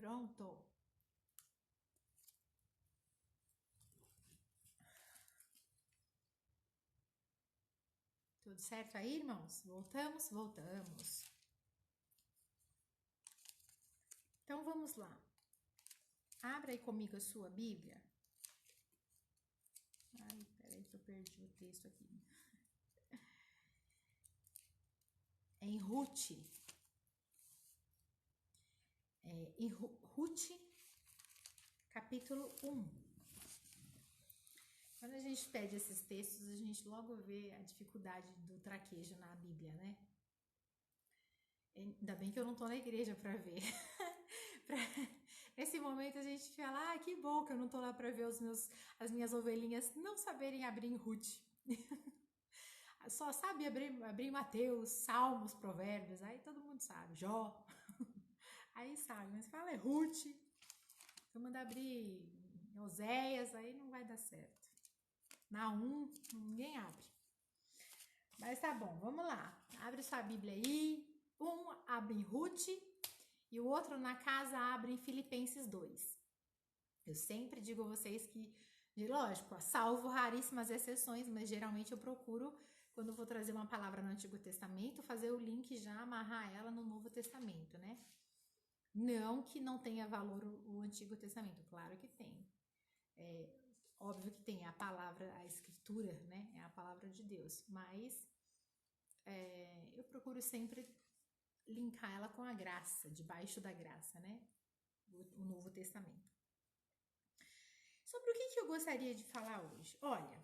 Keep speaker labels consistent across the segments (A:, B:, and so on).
A: Pronto. Tudo certo aí, irmãos? Voltamos? Voltamos. Então vamos lá. Abra aí comigo a sua Bíblia. Ai, peraí que eu perdi o texto aqui. É em Ruth. Em Ruth, capítulo 1. Quando a gente pede esses textos, a gente logo vê a dificuldade do traquejo na Bíblia, né? Ainda bem que eu não tô na igreja para ver. Nesse momento a gente fala, que bom que eu não tô lá para ver as minhas ovelhinhas não saberem abrir em Ruth. Só sabe abrir Mateus, Salmos, Provérbios, aí todo mundo sabe, Jó. Aí sabe, mas fala Ruth, se eu mandar abrir Oséias, aí não vai dar certo. Naum, ninguém abre. Mas tá bom, vamos lá. Abre sua Bíblia aí. Um abre em Ruth e o outro na casa abre em Filipenses 2. Eu sempre digo a vocês que, lógico, salvo raríssimas exceções, mas geralmente eu procuro, quando eu vou trazer uma palavra no Antigo Testamento, fazer o link já, amarrar ela no Novo Testamento, né? Não que não tenha valor o Antigo Testamento, claro que tem. Óbvio que tem a palavra, a escritura, né? É a palavra de Deus, mas eu procuro sempre linkar ela com a graça, debaixo da graça, né? O Novo Testamento. Sobre o que eu gostaria de falar hoje? Olha,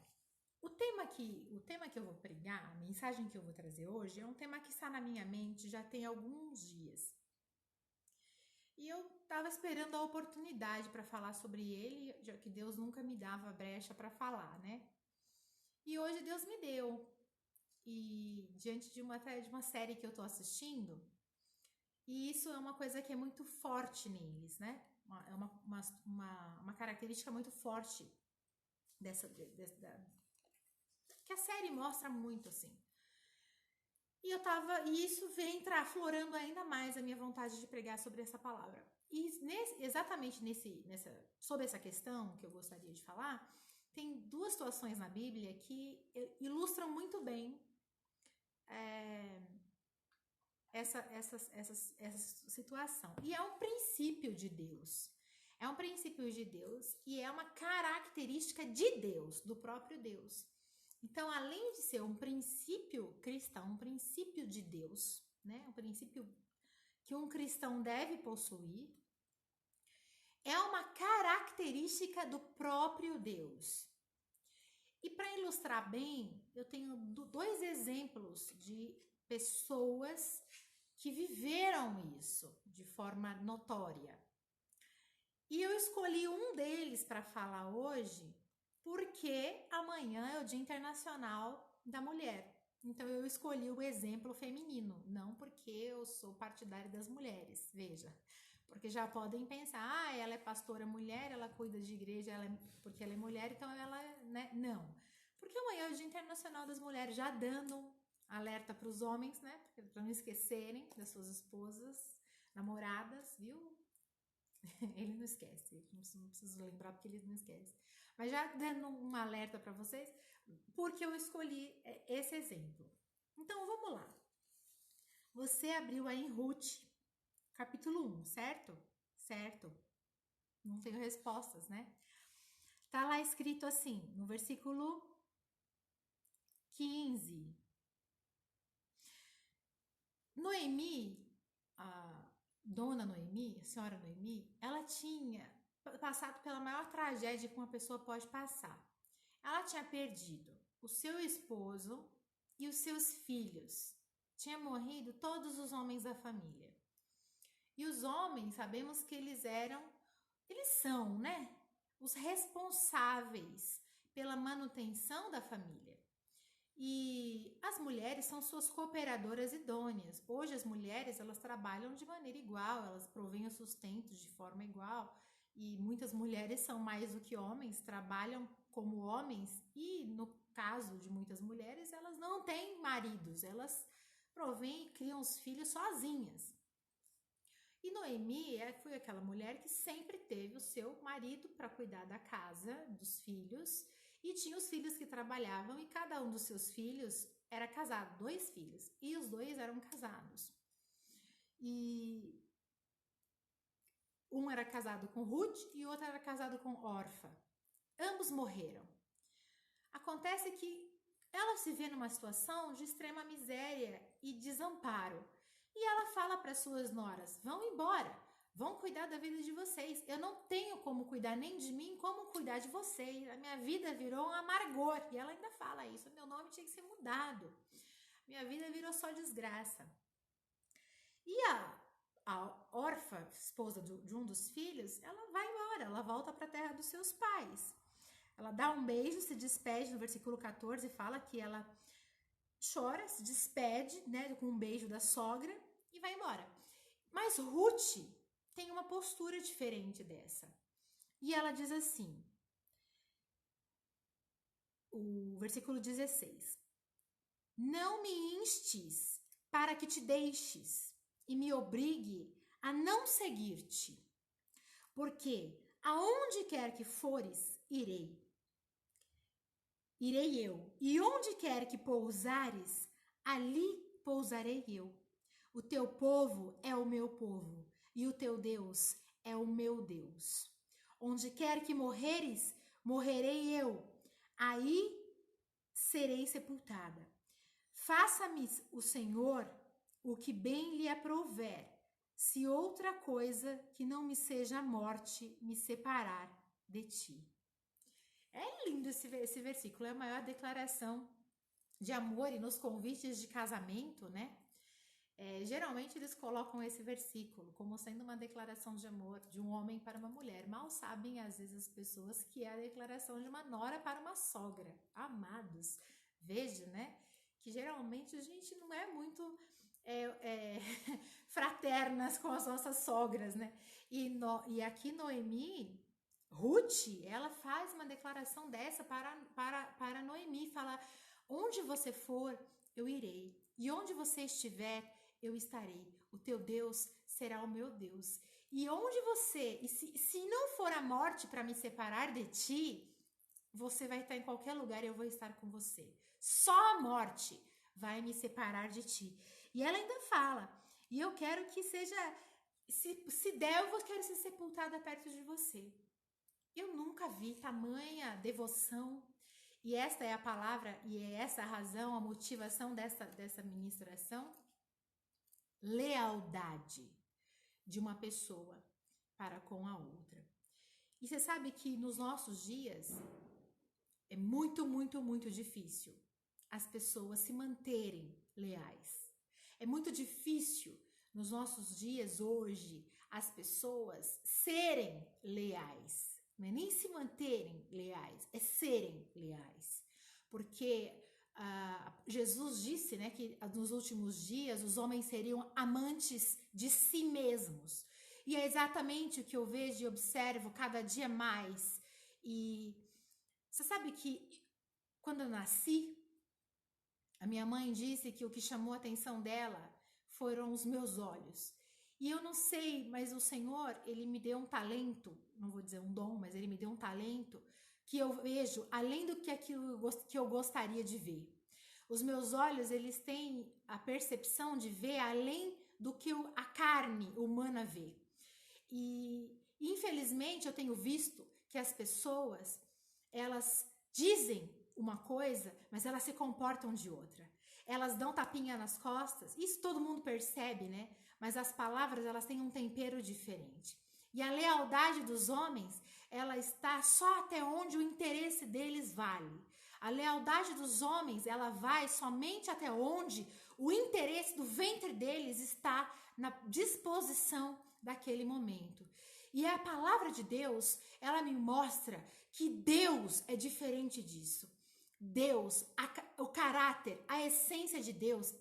A: o tema que eu vou pregar, a mensagem que eu vou trazer hoje, é um tema que está na minha mente já tem alguns dias. E eu estava esperando a oportunidade para falar sobre ele, já que Deus nunca me dava brecha para falar, né? E hoje Deus me deu. E diante de uma série que eu tô assistindo, e isso é uma coisa que é muito forte neles, né? É uma característica muito forte que a série mostra muito, assim. E isso vem aflorando ainda mais a minha vontade de pregar sobre essa palavra. E sobre essa questão que eu gostaria de falar, tem duas situações na Bíblia que ilustram muito bem essa situação. E é um princípio de Deus. É um princípio de Deus e é uma característica de Deus, do próprio Deus. Então, além de ser um princípio cristão, um princípio de Deus, né? Um princípio que um cristão deve possuir, é uma característica do próprio Deus. E para ilustrar bem, eu tenho dois exemplos de pessoas que viveram isso de forma notória. E eu escolhi um deles para falar hoje, porque amanhã é o Dia Internacional da Mulher. Então eu escolhi o exemplo feminino, não porque eu sou partidária das mulheres, veja. Porque já podem pensar, ela é pastora mulher, ela cuida de igreja, porque ela é mulher, então ela, né? Não. Porque amanhã é o Dia Internacional das Mulheres, já dando alerta para os homens, né? Para não esquecerem das suas esposas, namoradas, viu? Ele não esquece, não preciso lembrar porque ele não esquece. Mas já dando um alerta para vocês, porque eu escolhi esse exemplo. Então vamos lá. Você abriu aí em Ruth, capítulo 1, certo? Certo. Não tenho respostas, né? Tá lá escrito assim, no versículo 15. Noemi, a dona Noemi, a senhora Noemi, ela tinha passado pela maior tragédia que uma pessoa pode passar. Ela tinha perdido o seu esposo e os seus filhos. Tinha morrido todos os homens da família. E os homens, sabemos que eles são, né? Os responsáveis pela manutenção da família. E as mulheres são suas cooperadoras idôneas. Hoje as mulheres, elas trabalham de maneira igual, elas provêm o sustento de forma igual. E muitas mulheres são mais do que homens, trabalham como homens e no caso de muitas mulheres, elas não têm maridos, elas provêm e criam os filhos sozinhas. E Noemi foi aquela mulher que sempre teve o seu marido para cuidar da casa, dos filhos, e tinha os filhos que trabalhavam, e cada um dos seus filhos era casado, 2 filhos, e os 2 eram casados. E um era casado com Ruth e o outro era casado com Orfa. Ambos morreram. Acontece que ela se vê numa situação de extrema miséria e desamparo. E ela fala para suas noras: vão embora, vão cuidar da vida de vocês. Eu não tenho como cuidar nem de mim, como cuidar de vocês. A minha vida virou um amargor. E ela ainda fala isso: meu nome tinha que ser mudado. Minha vida virou só desgraça. E a Orfa, esposa de um dos filhos, ela vai embora, ela volta para a terra dos seus pais. Ela dá um beijo, se despede, no versículo 14 fala que ela chora, se despede, né, com um beijo da sogra e vai embora. Mas Ruth tem uma postura diferente dessa. E ela diz assim, o versículo 16: não me instes para que te deixes e me obrigue a não seguir-te, porque aonde quer que fores, irei. Irei eu, e onde quer que pousares, ali pousarei eu. O teu povo é o meu povo, e o teu Deus é o meu Deus. Onde quer que morreres, morrerei eu, aí serei sepultada. Faça-me o Senhor o que bem lhe aprouver, se outra coisa que não me seja a morte me separar de ti. É lindo esse versículo, é a maior declaração de amor, e nos convites de casamento, né? Geralmente eles colocam esse versículo como sendo uma declaração de amor de um homem para uma mulher. Mal sabem, às vezes, as pessoas que é a declaração de uma nora para uma sogra. Amados, veja, né? Que geralmente a gente não é muito fraternas com as nossas sogras, né? E aqui Noemi, Ruth, ela faz uma declaração dessa para Noemi, fala: onde você for, eu irei, e onde você estiver, eu estarei. O teu Deus será o meu Deus. E onde você, se não for a morte para me separar de ti, você vai estar em qualquer lugar e eu vou estar com você. Só a morte vai me separar de ti. E ela ainda fala: e eu quero que seja, se der, eu quero ser sepultada perto de você. Eu nunca vi tamanha devoção. E esta é a palavra, e é essa a razão, a motivação dessa ministração: lealdade de uma pessoa para com a outra. E você sabe que nos nossos dias é muito, muito, muito difícil as pessoas se manterem leais. É muito difícil nos nossos dias hoje as pessoas serem leais. Não é nem se manterem leais, é serem leais. Porque Jesus disse, né, que nos últimos dias os homens seriam amantes de si mesmos. E é exatamente o que eu vejo e observo cada dia mais. E você sabe que quando eu nasci, a minha mãe disse que o que chamou a atenção dela foram os meus olhos. E eu não sei, mas o Senhor, Ele me deu um talento, não vou dizer um dom, mas Ele me deu um talento que eu vejo além do que aquilo que eu gostaria de ver. Os meus olhos, eles têm a percepção de ver além do que a carne humana vê. E infelizmente eu tenho visto que as pessoas, elas dizem uma coisa, mas elas se comportam de outra. Elas dão tapinha nas costas, isso todo mundo percebe, né? Mas as palavras, elas têm um tempero diferente. E a lealdade dos homens, ela está só até onde o interesse deles vale. A lealdade dos homens, ela vai somente até onde o interesse do ventre deles está na disposição daquele momento. E a palavra de Deus, ela me mostra que Deus é diferente disso. Deus, o caráter, a essência de Deus,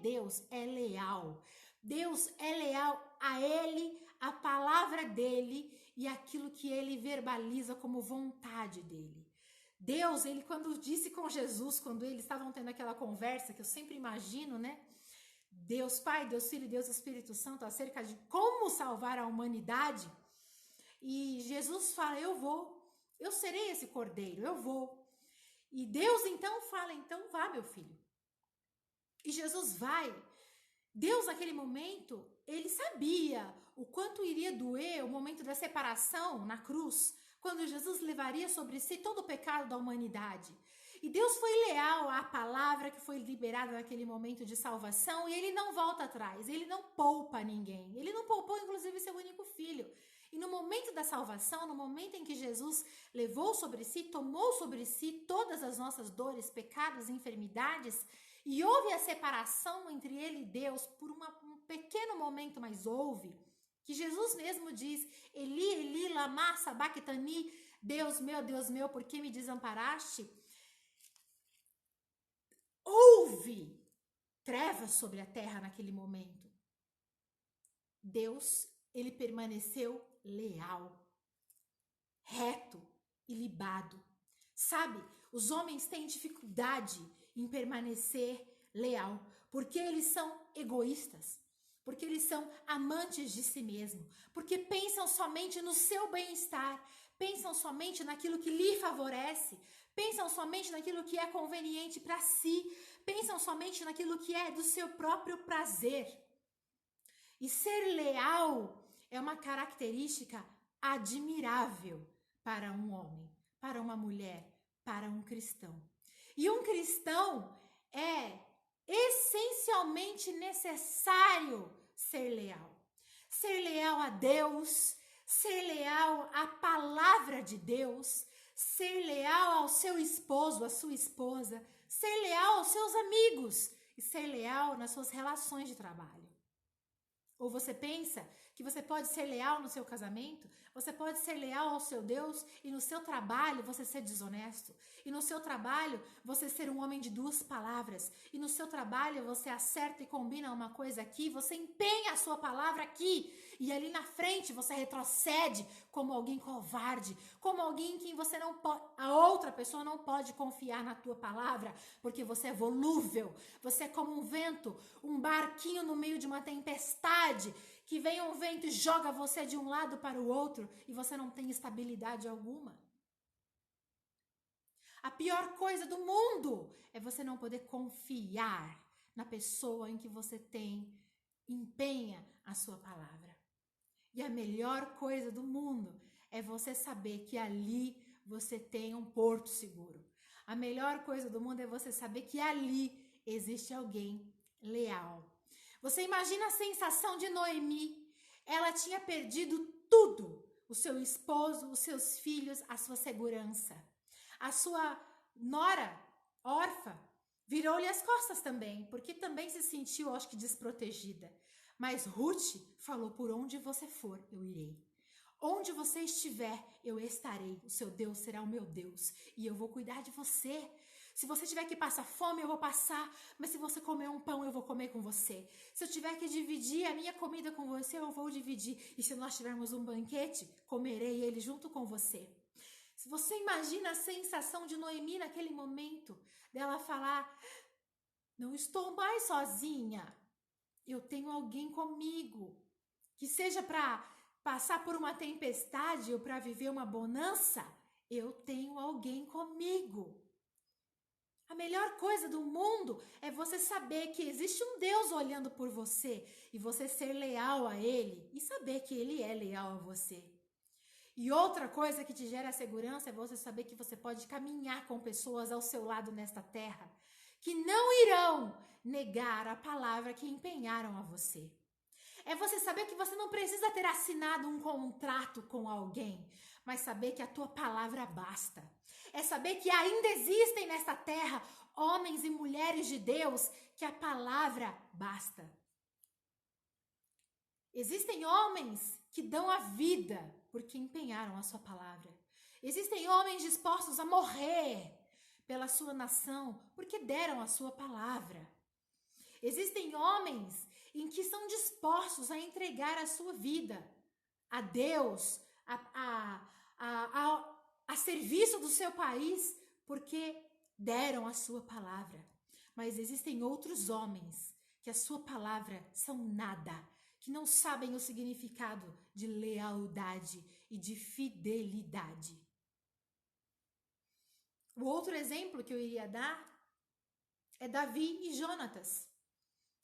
A: Deus é leal. Deus é leal a Ele, a palavra dEle e aquilo que Ele verbaliza como vontade dEle. Deus, Ele quando disse com Jesus, quando eles estavam tendo aquela conversa, que eu sempre imagino, né? Deus Pai, Deus Filho e Deus Espírito Santo acerca de como salvar a humanidade. E Jesus fala, eu serei esse cordeiro, eu vou. E Deus então fala, então vá, meu filho. E Jesus vai. Deus, naquele momento, ele sabia o quanto iria doer o momento da separação na cruz, quando Jesus levaria sobre si todo o pecado da humanidade. E Deus foi leal à palavra que foi liberada naquele momento de salvação, e ele não volta atrás, ele não poupa ninguém. Ele não poupou, inclusive, seu único filho. E no momento da salvação, no momento em que Jesus levou sobre si, tomou sobre si todas as nossas dores, pecados e enfermidades, e houve a separação entre ele e Deus por um pequeno momento, mas houve, que Jesus mesmo diz, Eli, Eli, lama sabachthani, Deus meu, por que me desamparaste? Houve trevas sobre a terra naquele momento. Deus, ele permaneceu leal, reto e libado. Sabe, os homens têm dificuldade em permanecer leal, porque eles são egoístas, porque eles são amantes de si mesmo, porque pensam somente no seu bem-estar, pensam somente naquilo que lhe favorece, pensam somente naquilo que é conveniente para si, pensam somente naquilo que é do seu próprio prazer. E ser leal é uma característica admirável para um homem, para uma mulher, para um cristão. E um cristão é essencialmente necessário ser leal. Ser leal a Deus, ser leal à palavra de Deus, ser leal ao seu esposo, à sua esposa, ser leal aos seus amigos e ser leal nas suas relações de trabalho. Ou você pensa que você pode ser leal no seu casamento, você pode ser leal ao seu Deus e no seu trabalho você ser desonesto. E no seu trabalho você ser um homem de duas palavras. E no seu trabalho você acerta e combina uma coisa aqui, você empenha a sua palavra aqui. E ali na frente você retrocede como alguém covarde, como alguém em quem você não pode, a outra pessoa não pode confiar na tua palavra, porque você é volúvel, você é como um vento, um barquinho no meio de uma tempestade, que vem um vento e joga você de um lado para o outro e você não tem estabilidade alguma. A pior coisa do mundo é você não poder confiar na pessoa em que você empenha a sua palavra. E a melhor coisa do mundo é você saber que ali você tem um porto seguro. A melhor coisa do mundo é você saber que ali existe alguém leal. Você imagina a sensação de Noemi. Ela tinha perdido tudo. O seu esposo, os seus filhos, a sua segurança. A sua nora, órfã, virou-lhe as costas também, porque também se sentiu, acho que, desprotegida. Mas Ruth falou, por onde você for, eu irei. Onde você estiver, eu estarei. O seu Deus será o meu Deus. E eu vou cuidar de você. Se você tiver que passar fome, eu vou passar. Mas se você comer um pão, eu vou comer com você. Se eu tiver que dividir a minha comida com você, eu vou dividir. E se nós tivermos um banquete, comerei ele junto com você. Se você imagina a sensação de Noemi naquele momento, dela falar, não estou mais sozinha. Eu tenho alguém comigo, que seja para passar por uma tempestade ou para viver uma bonança, eu tenho alguém comigo. A melhor coisa do mundo é você saber que existe um Deus olhando por você e você ser leal a Ele e saber que Ele é leal a você. E outra coisa que te gera segurança é você saber que você pode caminhar com pessoas ao seu lado nesta terra que não irão negar a palavra que empenharam a você. É você saber que você não precisa ter assinado um contrato com alguém, mas saber que a tua palavra basta. É saber que ainda existem nesta terra homens e mulheres de Deus que a palavra basta. Existem homens que dão a vida porque empenharam a sua palavra. Existem homens dispostos a morrer pela sua nação porque deram a sua palavra. Existem homens em que são dispostos a entregar a sua vida a Deus, a serviço do seu país, porque deram a sua palavra. Mas existem outros homens que a sua palavra são nada, que não sabem o significado de lealdade e de fidelidade. O outro exemplo que eu iria dar é Davi e Jonatas.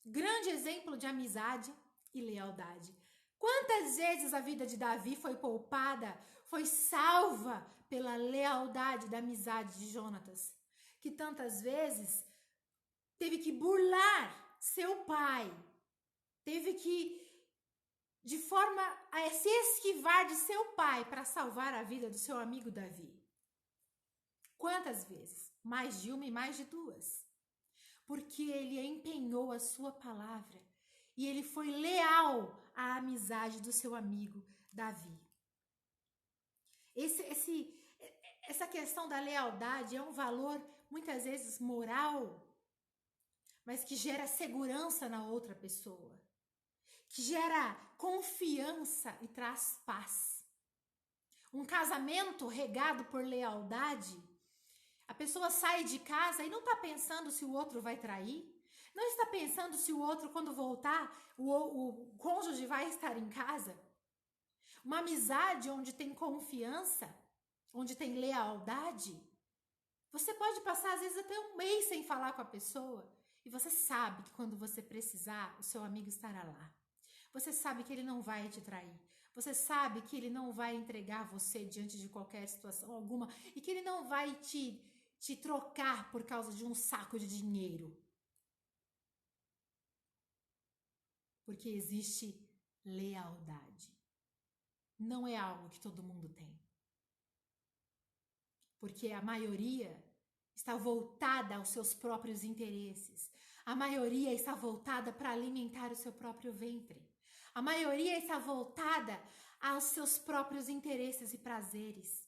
A: Grande exemplo de amizade e lealdade. Quantas vezes a vida de Davi foi poupada, foi salva pela lealdade da amizade de Jonatas, que tantas vezes teve que burlar seu pai, teve que, de forma a se esquivar de seu pai para salvar a vida do seu amigo Davi. Quantas vezes? Mais de uma e mais de duas. Porque ele empenhou a sua palavra e ele foi leal à amizade do seu amigo Davi. Essa questão da lealdade é um valor muitas vezes moral, mas que gera segurança na outra pessoa, que gera confiança e traz paz. Um casamento regado por lealdade, a pessoa sai de casa e não está pensando se o outro vai trair, não está pensando se o outro, quando voltar, o cônjuge vai estar em casa. Uma amizade onde tem confiança, onde tem lealdade, você pode passar às vezes até um mês sem falar com a pessoa e você sabe que quando você precisar, o seu amigo estará lá. Você sabe que ele não vai te trair. Você sabe que ele não vai entregar você diante de qualquer situação alguma e que ele não vai te trocar por causa de um saco de dinheiro. Porque existe lealdade. Não é algo que todo mundo tem. Porque a maioria está voltada aos seus próprios interesses. A maioria está voltada para alimentar o seu próprio ventre. A maioria está voltada aos seus próprios interesses e prazeres.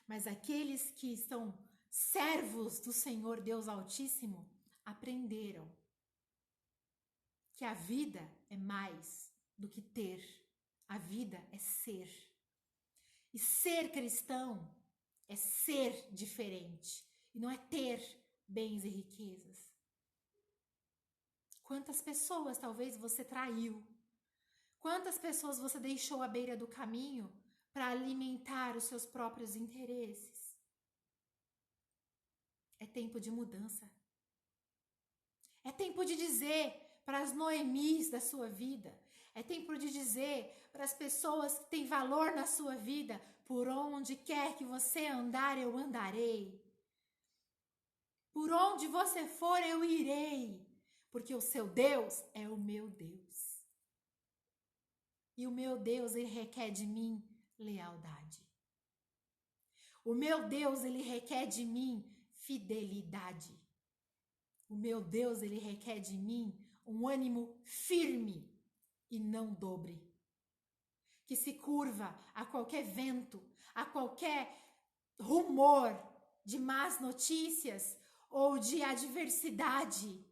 A: Mas aqueles que são servos do Senhor Deus Altíssimo aprenderam que a vida é mais do que ter. A vida é ser. E ser cristão é ser diferente. E não é ter bens e riquezas. Quantas pessoas talvez você traiu? Quantas pessoas você deixou à beira do caminho para alimentar os seus próprios interesses? É tempo de mudança. É tempo de dizer para as Noemis da sua vida. É tempo de dizer para as pessoas que têm valor na sua vida: por onde quer que você andar, eu andarei. Por onde você for, eu irei. Porque o seu Deus é o meu Deus. E o meu Deus, ele requer de mim lealdade. O meu Deus, ele requer de mim fidelidade. O meu Deus, ele requer de mim um ânimo firme e não dobre, que se curva a qualquer vento, a qualquer rumor de más notícias ou de adversidade.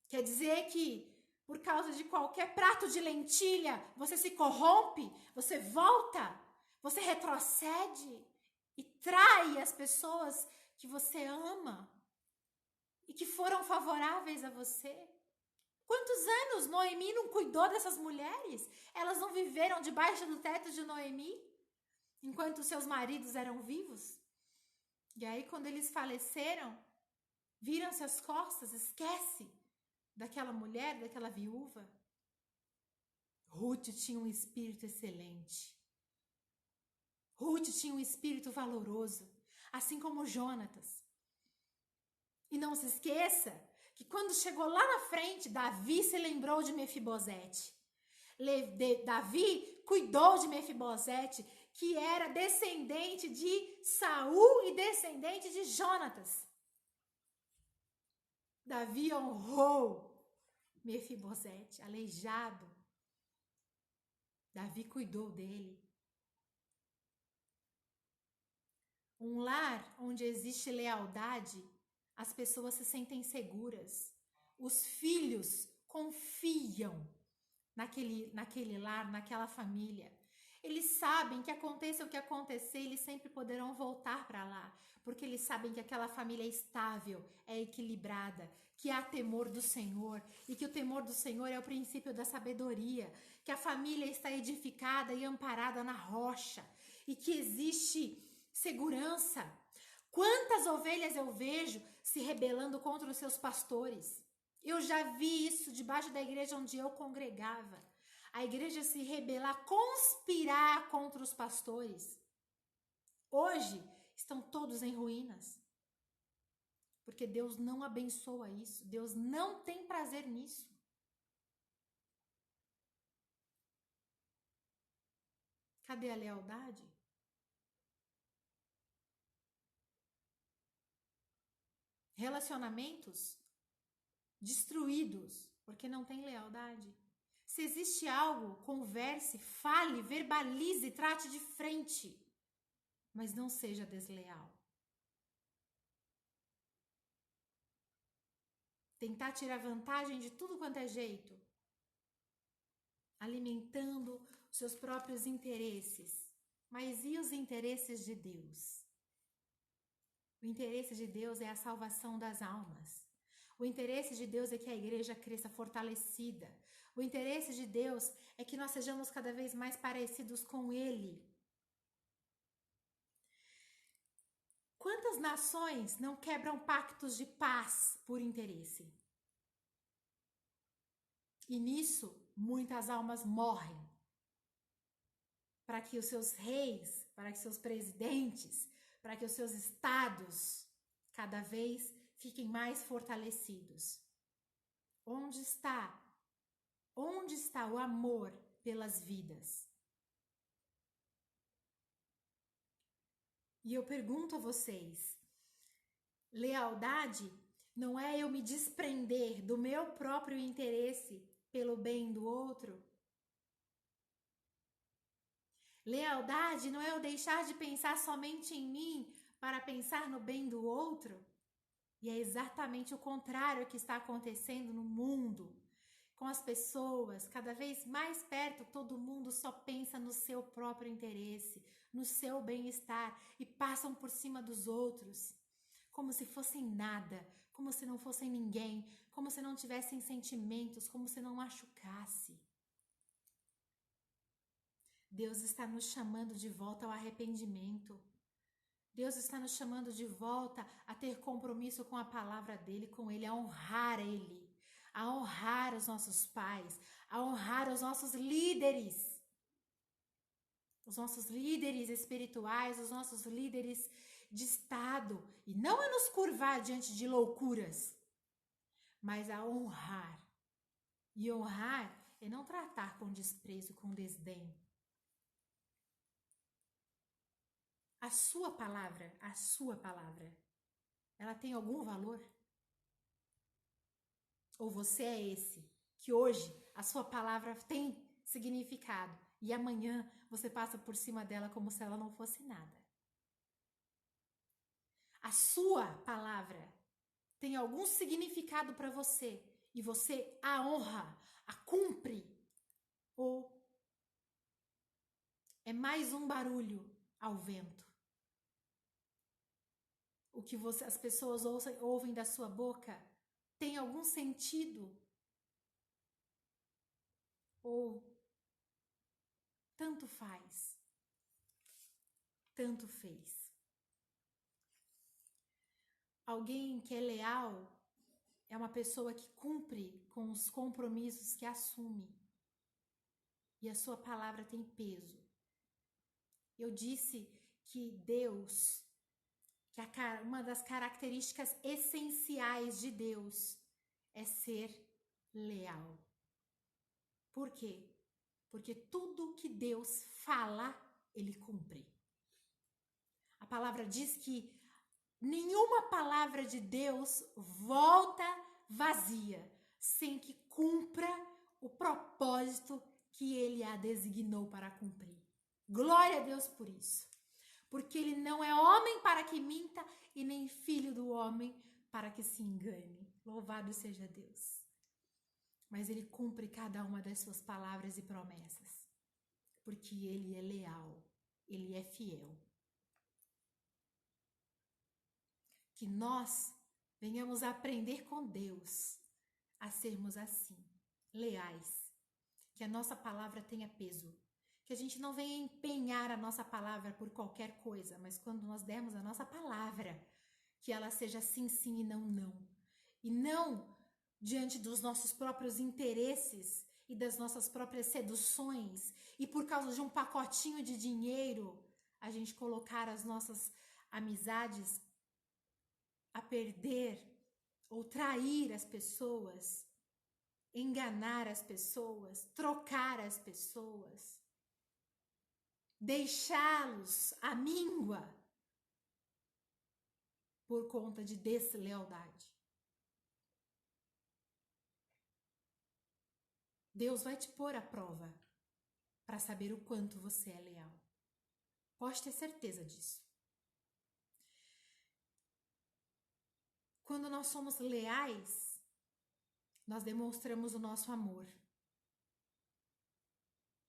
A: Quer dizer que por causa de qualquer prato de lentilha, você se corrompe, você volta, você retrocede e trai as pessoas que você ama e que foram favoráveis a você. Quantos anos Noemi não cuidou dessas mulheres? Elas não viveram debaixo do teto de Noemi enquanto seus maridos eram vivos? E aí, quando eles faleceram, viram-se as costas, esquece daquela mulher, daquela viúva. Ruth tinha um espírito excelente. Ruth tinha um espírito valoroso, assim como Jonatas. E não se esqueça que quando chegou lá na frente, Davi se lembrou de Mefibosete. Davi cuidou de Mefibosete, que era descendente de Saul e descendente de Jonatas. Davi honrou Mefibosete, aleijado. Davi cuidou dele. Um lar onde existe lealdade, as pessoas se sentem seguras. Os filhos confiam naquele lar, naquela família. Eles sabem que aconteça o que acontecer, eles sempre poderão voltar para lá, porque eles sabem que aquela família é estável, é equilibrada, que há temor do Senhor e que o temor do Senhor é o princípio da sabedoria, que a família está edificada e amparada na rocha e que existe segurança. Quantas ovelhas eu vejo se rebelando contra os seus pastores? Eu já vi isso debaixo da igreja onde eu congregava. A igreja se rebelar, conspirar contra os pastores. Hoje estão todos em ruínas. Porque Deus não abençoa isso. Deus não tem prazer nisso. Cadê a lealdade? Relacionamentos destruídos porque não tem lealdade. Se existe algo, converse, fale, verbalize, trate de frente, mas não seja desleal. Tentar tirar vantagem de tudo quanto é jeito, alimentando os seus próprios interesses. Mas e os interesses de Deus? O interesse de Deus é a salvação das almas. O interesse de Deus é que a igreja cresça fortalecida. O interesse de Deus é que nós sejamos cada vez mais parecidos com Ele. Quantas nações não quebram pactos de paz por interesse? E nisso, muitas almas morrem. Para que os seus reis, para que seus presidentes, para que os seus estados cada vez fiquem mais fortalecidos. Onde está? Onde está o amor pelas vidas? E eu pergunto a vocês, lealdade não é eu me desprender do meu próprio interesse pelo bem do outro? Lealdade não é eu deixar de pensar somente em mim para pensar no bem do outro? E é exatamente o contrário que está acontecendo no mundo. Com as pessoas cada vez mais perto, todo mundo só pensa no seu próprio interesse, no seu bem-estar e passam por cima dos outros, como se fossem nada, como se não fossem ninguém, como se não tivessem sentimentos, como se não machucasse. Deus está nos chamando de volta ao arrependimento. Deus está nos chamando de volta a ter compromisso com a palavra dele, com ele, a honrar ele, a honrar os nossos pais, a honrar os nossos líderes espirituais, os nossos líderes de estado, e não a nos curvar diante de loucuras, mas a honrar. E honrar é não tratar com desprezo, com desdém. A sua palavra, ela tem algum valor? Ou você é esse, que hoje a sua palavra tem significado e amanhã você passa por cima dela como se ela não fosse nada? A sua palavra tem algum significado para você e você a honra, a cumpre? Ou é mais um barulho ao vento? O que as pessoas ouvem da sua boca tem algum sentido? Ou tanto faz, tanto fez? Alguém que é leal é uma pessoa que cumpre com os compromissos que assume. E a sua palavra tem peso. Eu disse que Deus, que uma das características essenciais de Deus é ser leal. Por quê? Porque tudo que Deus fala, ele cumpre. A palavra diz que nenhuma palavra de Deus volta vazia, sem que cumpra o propósito que ele a designou para cumprir. Glória a Deus por isso. Porque ele não é homem para que minta e nem filho do homem para que se engane. Louvado seja Deus. Mas ele cumpre cada uma das suas palavras e promessas. porque Ele é leal, Ele é fiel. Que nós venhamos a aprender com Deus a sermos assim, leais. Que a nossa palavra tenha peso. Que a gente não venha empenhar a nossa palavra por qualquer coisa, mas quando nós dermos a nossa palavra, que ela seja sim, sim e não, não. E não diante dos nossos próprios interesses e das nossas próprias seduções e por causa de um pacotinho de dinheiro, a gente colocar as nossas amizades a perder ou trair as pessoas, enganar as pessoas, trocar as pessoas, deixá-los à míngua por conta de deslealdade. Deus vai te pôr à prova para saber o quanto você é leal. Pode ter certeza disso. Quando nós somos leais, nós demonstramos o nosso amor.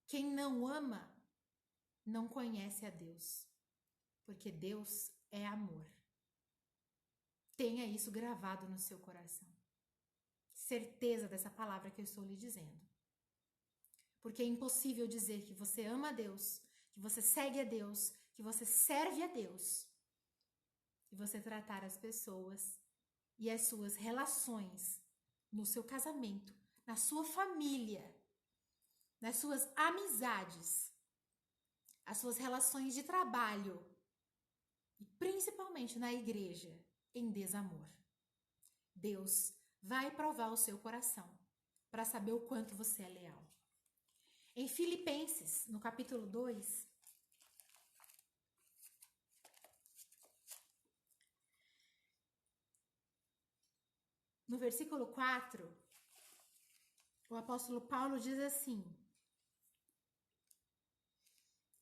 A: Quem não ama, não conhece a Deus, porque Deus é amor. Tenha isso gravado no seu coração. Certeza dessa palavra que eu estou lhe dizendo. Porque é impossível dizer que você ama a Deus, que você segue a Deus, que você serve a Deus, e você tratar as pessoas e as suas relações no seu casamento, na sua família, nas suas amizades, as suas relações de trabalho e principalmente na igreja, em desamor. Deus vai provar o seu coração para saber o quanto você é leal. Em Filipenses, no capítulo 2, no versículo 4, o apóstolo Paulo diz assim,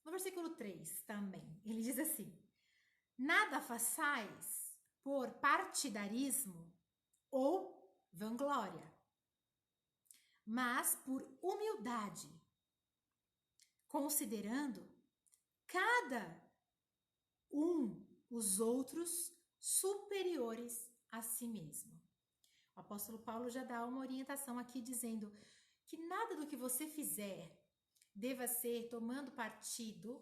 A: no versículo 3 também, ele diz assim: nada façais por partidarismo ou vanglória, mas por humildade, considerando cada os outros superiores a si mesmo. O apóstolo Paulo já dá uma orientação aqui dizendo que nada do que você fizer deva ser tomando partido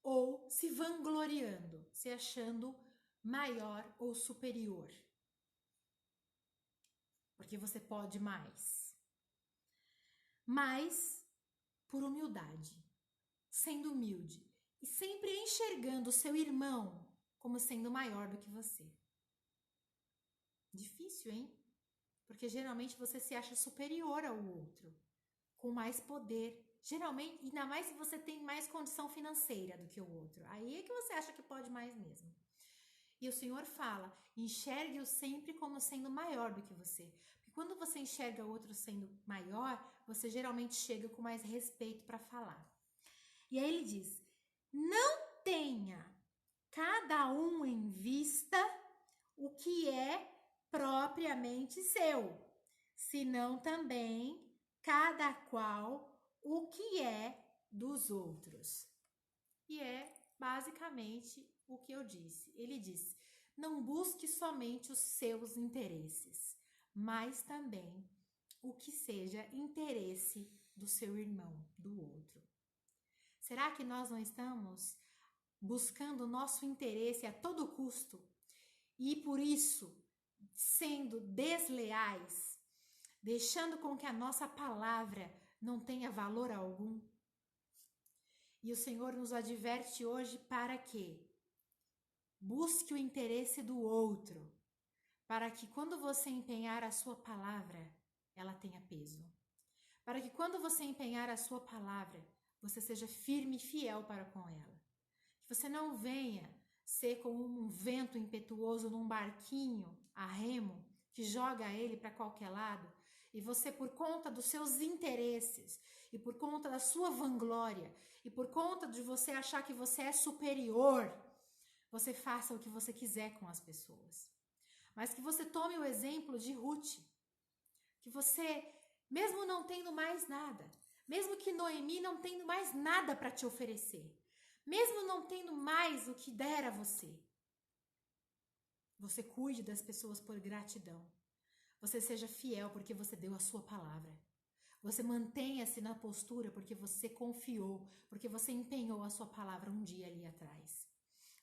A: ou se vangloriando, se achando maior ou superior. Porque você pode mais. Mas por humildade, sendo humilde e sempre enxergando o seu irmão como sendo maior do que você. Difícil, hein? Porque geralmente você se acha superior ao outro, com mais poder. Geralmente, ainda mais se você tem mais condição financeira do que o outro. Aí é que você acha que pode mais mesmo. E o Senhor fala, enxergue-o sempre como sendo maior do que você. Porque quando você enxerga o outro sendo maior, você geralmente chega com mais respeito para falar. E aí ele diz, não tenha cada um em vista o que é propriamente seu, senão também cada qual o que é dos outros. E é basicamente o que eu disse. Ele disse, não busque somente os seus interesses, mas também o que seja interesse do seu irmão, do outro. Será que nós não estamos buscando o nosso interesse a todo custo e por isso sendo desleais, deixando com que a nossa palavra não tenha valor algum? E o Senhor nos adverte hoje para que busque o interesse do outro, para que quando você empenhar a sua palavra, ela tenha peso. Para que quando você empenhar a sua palavra, você seja firme e fiel para com ela. Que você não venha ser como um vento impetuoso num barquinho a remo, que joga ele para qualquer lado, e você, por conta dos seus interesses, e por conta da sua vanglória, e por conta de você achar que você é superior, você faça o que você quiser com as pessoas. Mas que você tome o exemplo de Ruth, que você, mesmo não tendo mais nada, Mesmo que Noemi não tendo mais nada para te oferecer, mesmo não tendo mais o que der a você, você cuide das pessoas por gratidão. Você seja fiel porque você deu a sua palavra. Você mantenha-se na postura porque você confiou, porque você empenhou a sua palavra um dia ali atrás.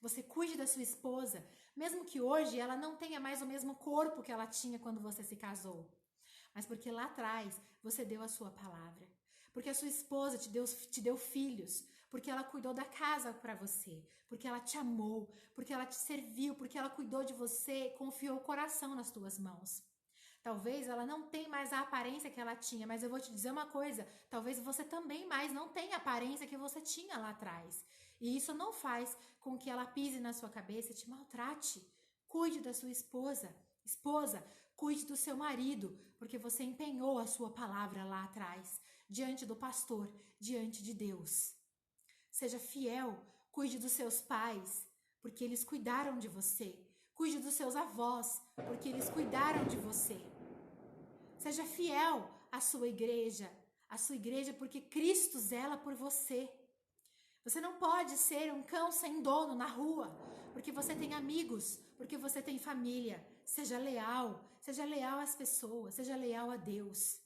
A: Você cuide da sua esposa, mesmo que hoje ela não tenha mais o mesmo corpo que ela tinha quando você se casou. Mas porque lá atrás você deu a sua palavra. Porque a sua esposa te deu filhos, porque ela cuidou da casa para você, porque ela te amou, porque ela te serviu, porque ela cuidou de você, confiou o coração nas tuas mãos. Talvez ela não tenha mais a aparência que ela tinha, mas eu vou te dizer uma coisa, talvez você também mais não tenha a aparência que você tinha lá atrás. E isso não faz com que ela pise na sua cabeça e te maltrate. Cuide da sua esposa. Esposa, cuide do seu marido, porque você empenhou a sua palavra lá atrás, diante do pastor, diante de Deus. Seja fiel, cuide dos seus pais, porque eles cuidaram de você. Cuide dos seus avós, porque eles cuidaram de você. Seja fiel à sua igreja porque Cristo zela por você. Você não pode ser um cão sem dono na rua, porque você tem amigos, porque você tem família. Seja leal às pessoas, seja leal a Deus.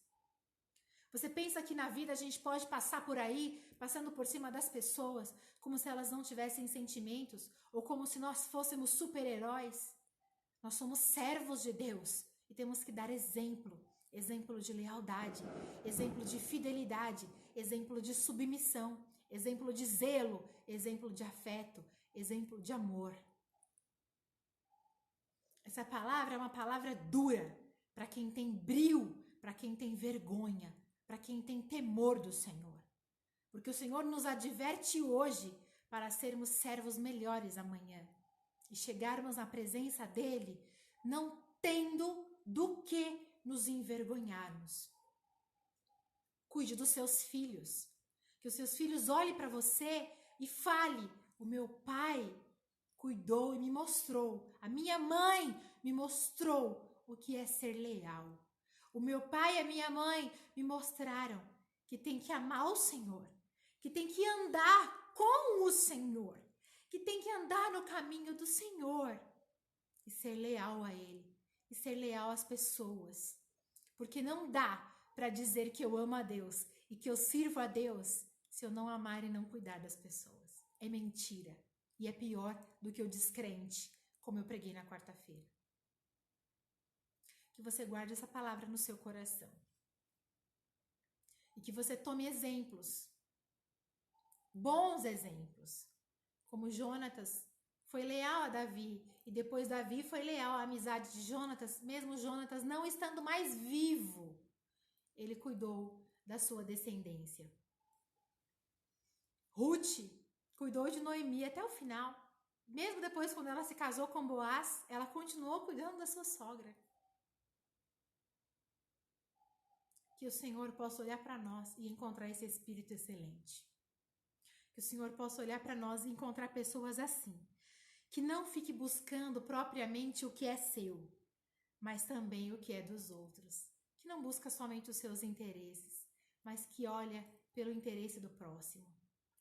A: Você pensa que na vida a gente pode passar por aí, passando por cima das pessoas, como se elas não tivessem sentimentos, ou como se nós fôssemos super-heróis? Nós somos servos de Deus e temos que dar exemplo de lealdade, exemplo de fidelidade, exemplo de submissão, exemplo de zelo, exemplo de afeto, exemplo de amor. Essa palavra é uma palavra dura para quem tem brio, para quem tem vergonha, para quem tem temor do Senhor. Porque o Senhor nos adverte hoje para sermos servos melhores amanhã e chegarmos na presença dEle não tendo do que nos envergonharmos. Cuide dos seus filhos, que os seus filhos olhem para você e fale: o meu pai cuidou e me mostrou, a minha mãe me mostrou o que é ser leal. O meu pai e a minha mãe me mostraram que tem que amar o Senhor, que tem que andar com o Senhor, que tem que andar no caminho do Senhor e ser leal a Ele, e ser leal às pessoas. Porque não dá para dizer que eu amo a Deus e que eu sirvo a Deus se eu não amar e não cuidar das pessoas. É mentira. E é pior do que o descrente, como eu preguei na quarta-feira. Que você guarde essa palavra no seu coração. E que você tome exemplos, bons exemplos, como Jonatas foi leal a Davi, e depois Davi foi leal à amizade de Jonatas, mesmo Jonatas não estando mais vivo, ele cuidou da sua descendência. Ruth cuidou de Noemi até o final. Mesmo depois, quando ela se casou com Boaz, ela continuou cuidando da sua sogra. Que o Senhor possa olhar para nós e encontrar esse espírito excelente. Que o Senhor possa olhar para nós e encontrar pessoas assim. Que não fique buscando propriamente o que é seu, mas também o que é dos outros. Que não busca somente os seus interesses, mas que olha pelo interesse do próximo.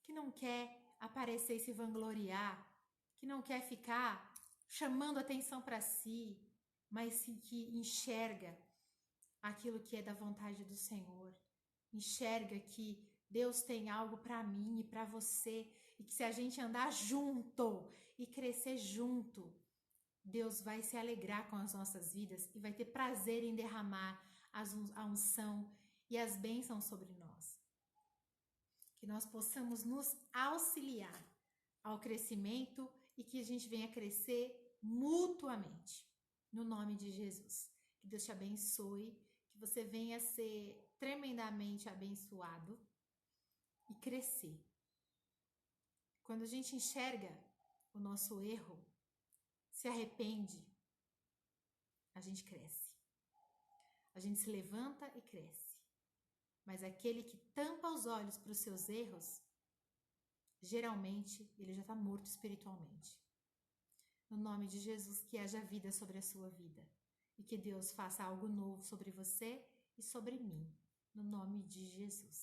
A: Que não quer aparecer e se vangloriar, que não quer ficar chamando atenção para si, mas sim que enxerga aquilo que é da vontade do Senhor. Enxerga que Deus tem algo para mim e para você, e que se a gente andar junto e crescer junto, Deus vai se alegrar com as nossas vidas e vai ter prazer em derramar a unção e as bênçãos sobre nós. Que nós possamos nos auxiliar ao crescimento e que a gente venha crescer mutuamente. No nome de Jesus. Que Deus te abençoe, que você venha ser tremendamente abençoado e crescer. Quando a gente enxerga o nosso erro, se arrepende, a gente cresce. A gente se levanta e cresce. Mas aquele que tampa os olhos para os seus erros, geralmente ele já está morto espiritualmente. No nome de Jesus, que haja vida sobre a sua vida. E que Deus faça algo novo sobre você e sobre mim. No nome de Jesus.